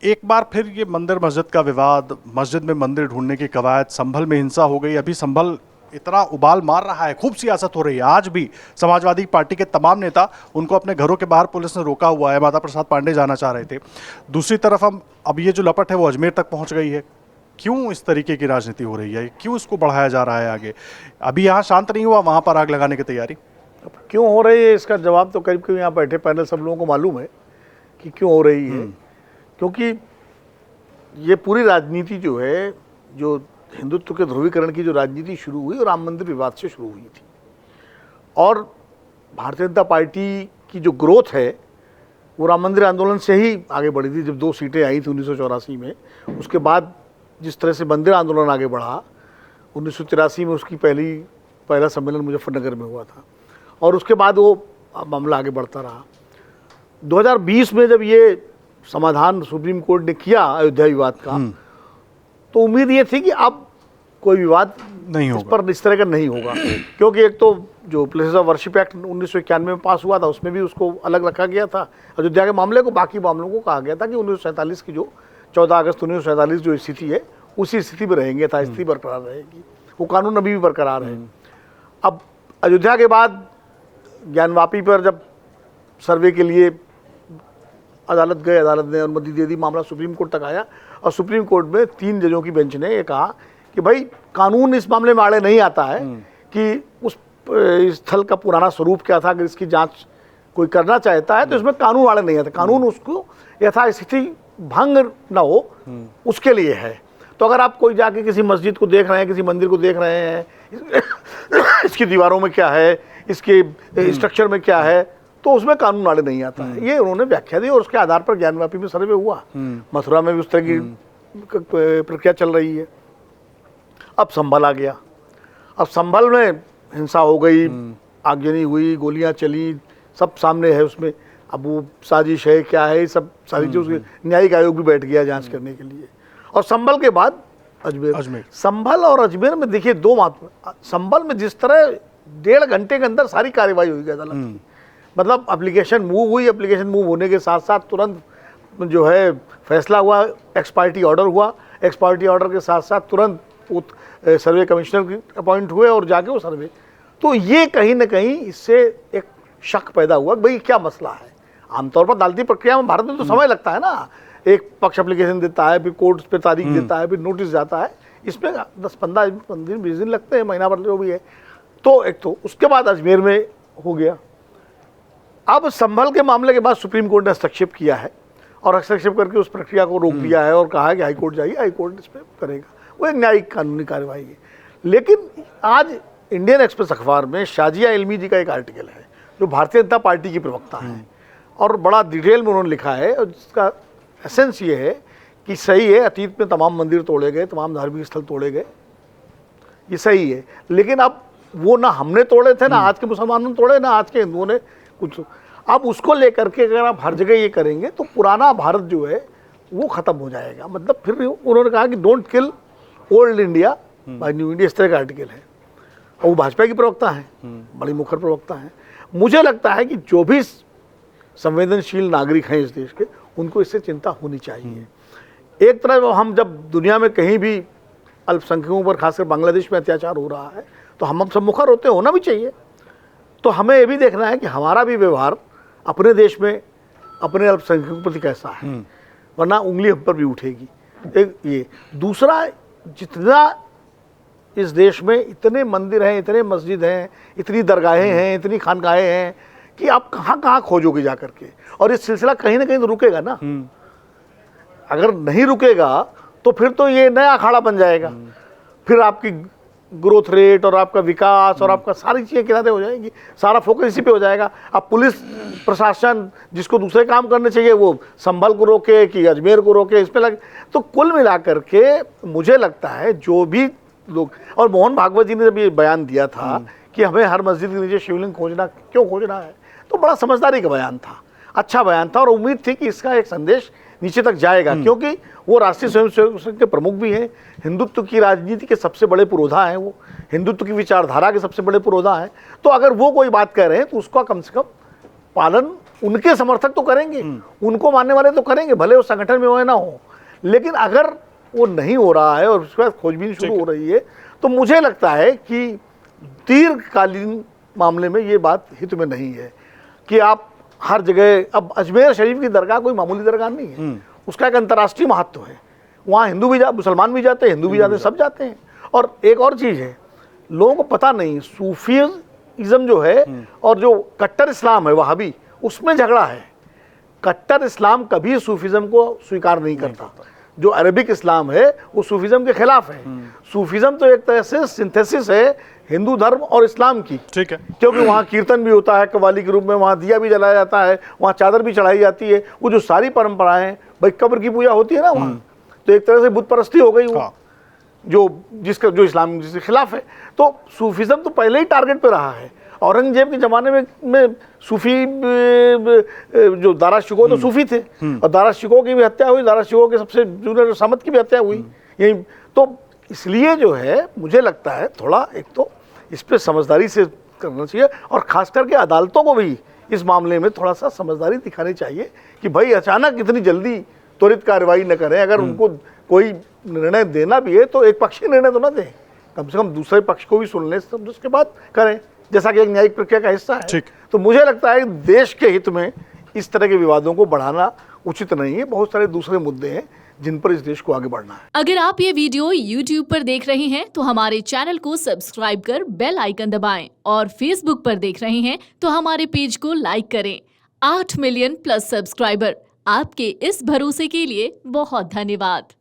एक बार फिर ये मंदिर मस्जिद का विवाद, मस्जिद में मंदिर ढूंढने की कवायद, संभल में हिंसा हो गई। अभी संभल इतना उबाल मार रहा है, खूब सियासत हो रही है। आज भी समाजवादी पार्टी के तमाम नेता, उनको अपने घरों के बाहर पुलिस ने रोका हुआ है। माता प्रसाद पांडे जाना चाह रहे थे। दूसरी तरफ हम अब ये जो लपट है वो अजमेर तक पहुंच गई है। क्यों इस तरीके की राजनीति हो रही है? क्यों इसको बढ़ाया जा रहा है आगे? अभी यहाँ शांत नहीं हुआ, वहां पर आग लगाने की तैयारी। क्यों हो रही है इसका जवाब तो करीब करीब यहाँ बैठे पैनल सब लोगों को मालूम है कि क्यों हो रही है। क्योंकि ये पूरी राजनीति जो है, जो हिंदुत्व के ध्रुवीकरण की जो राजनीति शुरू हुई, और राम मंदिर विवाद से शुरू हुई थी। और भारतीय जनता पार्टी की जो ग्रोथ है वो राम मंदिर आंदोलन से ही आगे बढ़ी थी। जब 2 सीटें आई थी 1984 में, उसके बाद जिस तरह से मंदिर आंदोलन आगे बढ़ा, 1983 में उसकी पहला सम्मेलन मुजफ्फरनगर में हुआ था, और उसके बाद वो मामला आगे बढ़ता रहा। 2020 में जब ये समाधान सुप्रीम कोर्ट ने किया अयोध्या विवाद का, तो उम्मीद ये थी कि अब कोई विवाद नहीं इस पर इस तरह का नहीं होगा। क्योंकि एक तो जो प्लेसेस ऑफ वर्शिप एक्ट 1991 में पास हुआ था, उसमें भी उसको अलग रखा गया था अयोध्या के मामले को। बाकी मामलों को कहा गया था कि 1947 की जो 14 अगस्त 1947 जो स्थिति है, उसी स्थिति में रहेंगे, था स्थिति बरकरार रहेगी। वो कानून अभी भी बरकरार है। अब अयोध्या के बाद ज्ञानवापी पर जब सर्वे के लिए अदालत गए, अदालत ने अनुमति दे दी, मामला सुप्रीम कोर्ट तक आया, और सुप्रीम कोर्ट में 3 जजों की बेंच ने ये कहा कि भाई कानून इस मामले में आड़े नहीं आता है कि उस स्थल का पुराना स्वरूप क्या था। अगर इसकी जांच कोई करना चाहता है तो इसमें कानून आड़े नहीं आता। कानून उसको यथास्थिति भंग ना हो उसके लिए है। तो अगर आप कोई जाके किसी मस्जिद को देख रहे हैं, किसी मंदिर को देख रहे हैं, इसकी दीवारों में क्या है, इसके स्ट्रक्चर में क्या है, तो उसमें कानून आड़े नहीं आता है। ये उन्होंने व्याख्या दी, और उसके आधार पर ज्ञानवापी में सर्वे हुआ। मथुरा में भी उस तरह की प्रक्रिया चल रही है। अब संभल आ गया। अब संभल में हिंसा हो गई, आगजनी हुई, गोलियां चली, सब सामने है उसमें। अब वो साजिश है क्या है, सब सारी चीज़, न्यायिक आयोग भी बैठ गया जांच करने के लिए। और संभल के बाद अजमेर। संभल और अजमेर में देखिए 2 महत्व। संभल में जिस तरह 1.5 घंटे के अंदर सारी कार्रवाई हुई अदालत की, मतलब एप्लीकेशन मूव हुई, एप्लीकेशन मूव होने के साथ साथ तुरंत जो है फैसला हुआ, एक्स पार्टी ऑर्डर हुआ, एक्स पार्टी ऑर्डर के साथ साथ तुरंत सर्वे कमिश्नर अपॉइंट हुए और जाके वो सर्वे। तो ये कहीं ना कहीं इससे एक शक पैदा हुआ कि भाई क्या मसला है। आमतौर पर अदालती प्रक्रिया में भारत में तो समय लगता है ना, एक पक्ष एप्लीकेशन देता है, फिर कोर्ट पे तारीख देता है, फिर नोटिस जाता है, इसमें 10-15 दिन 20 दिन लगते हैं, महीना भर जो भी है। तो एक तो उसके बाद अजमेर में हो गया। अब संभल के मामले के बाद सुप्रीम कोर्ट ने हस्तक्षेप किया है, और हस्तक्षेप करके उस प्रक्रिया को रोक दिया है और कहा है कि हाईकोर्ट जाइए, हाईकोर्ट इस पर करेगा। वो एक न्यायिक कानूनी कार्रवाई है। लेकिन आज इंडियन एक्सप्रेस अखबार में शाजिया इल्मी जी का एक आर्टिकल है, जो भारतीय जनता पार्टी की प्रवक्ता है, और बड़ा डिटेल में उन्होंने लिखा है, और जिसका एसेंस ये है कि सही है, अतीत में तमाम मंदिर तोड़े गए, तमाम धार्मिक स्थल तोड़े गए, ये सही है। लेकिन अब वो ना हमने तोड़े थे, ना आज के मुसलमानों ने तोड़े, ना आज के हिंदुओं ने कुछ। अब उसको लेकर के अगर आप हर जगह ये करेंगे तो पुराना भारत जो है वो ख़त्म हो जाएगा। मतलब फिर उन्होंने कहा कि don't kill old India by new India, इस तरह का आर्टिकल है। और वो भाजपा की प्रवक्ता है, बड़ी मुखर प्रवक्ता है। मुझे लगता है कि जो भी संवेदनशील नागरिक हैं इस देश के, उनको इससे चिंता होनी चाहिए। एक तरफ हम जब दुनिया में कहीं भी अल्पसंख्यकों पर, खासकर बांग्लादेश में अत्याचार हो रहा है, तो हम सब मुखर होते होना भी चाहिए। तो हमें ये भी देखना है कि हमारा भी व्यवहार अपने देश में अपने अल्पसंख्यकों के प्रति कैसा है, वरना उंगली हम पर भी उठेगी। एक ये। दूसरा, जितना इस देश में इतने मंदिर हैं, इतने मस्जिद हैं, इतनी दरगाहें हैं, इतनी खानगाहें हैं, कि आप कहाँ कहाँ खोजोगे जा करके। और ये सिलसिला कहीं ना कहीं तो रुकेगा ना। अगर नहीं रुकेगा तो फिर तो ये नया अखाड़ा बन जाएगा। फिर आपकी ग्रोथ रेट और आपका विकास और आपका सारी चीज़ें किनारे हो जाएंगी, सारा फोकस इसी पे हो जाएगा। अब पुलिस प्रशासन जिसको दूसरे काम करने चाहिए, वो संभल को रोके कि अजमेर को रोके, इस पे लगे। तो कुल मिला करके मुझे लगता है जो भी लोग, और मोहन भागवत जी ने जब ये बयान दिया था कि हमें हर मस्जिद के नीचे शिवलिंग खोजना क्यों खोजना है, तो बड़ा समझदारी का बयान था, अच्छा बयान था, और उम्मीद थी कि इसका एक संदेश नीचे तक जाएगा। क्योंकि वो राष्ट्रीय स्वयंसेवक संघ के प्रमुख भी हैं, हिंदुत्व की राजनीति के सबसे बड़े पुरोधा हैं, वो हिंदुत्व की विचारधारा के सबसे बड़े पुरोधा हैं। तो अगर वो कोई बात कह रहे हैं तो उसका कम से कम पालन उनके समर्थक तो करेंगे, उनको मानने वाले तो करेंगे, भले वो संगठन में हो या ना हो। लेकिन अगर वो नहीं हो रहा है और उसके बाद खोजबीन शुरू हो रही है, तो मुझे लगता है कि दीर्घकालीन मामले में ये बात हित में नहीं है कि आप हर जगह, अब अजमेर शरीफ की दरगाह कोई मामूली दरगाह नहीं है, उसका एक अंतर्राष्ट्रीय महत्व है। वहाँ हिंदू भी मुसलमान भी जाते हैं, हिंदू भी जाते हैं, सब जाते हैं। और एक और चीज़ है, लोगों को पता नहीं, सूफीज़म जो है और जो कट्टर इस्लाम है वहाबी, उसमें झगड़ा है। कट्टर इस्लाम कभी सूफीज़म को स्वीकार नहीं करता। जो अरबिक इस्लाम है वो सूफीज़म के खिलाफ है। सूफीज़म तो एक तरह से सिंथेसिस है हिंदू धर्म और इस्लाम की, ठीक है, क्योंकि वहाँ कीर्तन भी होता है कव्वाली के रूप में, वहाँ दिया भी जलाया जाता है, वहाँ चादर भी चढ़ाई जाती है। वो जो सारी परंपराएं, भाई कब्र की पूजा होती है ना वहाँ, तो एक तरह से बुत परस्ती हो गई वो। हाँ। जो इस्लाम जिसके खिलाफ है। तो सूफीज़म तो पहले ही टारगेट पे रहा है। औरंगजेब के ज़माने में सूफी जो दारा शिकोह तो सूफी थे, और दारा शिकोह की भी हत्या हुई, दारा शिकोह के सबसे जूनियर समद की भी हत्या हुई यही। तो इसलिए जो है मुझे लगता है थोड़ा एक तो इस पर समझदारी से करना चाहिए, और ख़ास करके अदालतों को भी इस मामले में थोड़ा सा समझदारी दिखानी चाहिए कि भाई अचानक इतनी जल्दी त्वरित कार्रवाई न करें। अगर उनको कोई निर्णय देना भी है तो एक पक्षीय निर्णय तो ना दें, कम से कम दूसरे पक्ष को भी सुन लें, तब उसके बाद करें, जैसा कि एक न्यायिक प्रक्रिया का हिस्सा है। तो मुझे लगता है देश के हित में इस तरह के विवादों को बढ़ाना उचित नहीं है। बहुत सारे दूसरे मुद्दे हैं जिन पर इस देश को आगे बढ़ना है। अगर आप ये वीडियो YouTube पर देख रहे हैं तो हमारे चैनल को सब्सक्राइब कर बेल आइकन दबाएं, और Facebook पर देख रहे हैं तो हमारे पेज को लाइक करें। 8 मिलियन प्लस सब्सक्राइबर, आपके इस भरोसे के लिए बहुत धन्यवाद।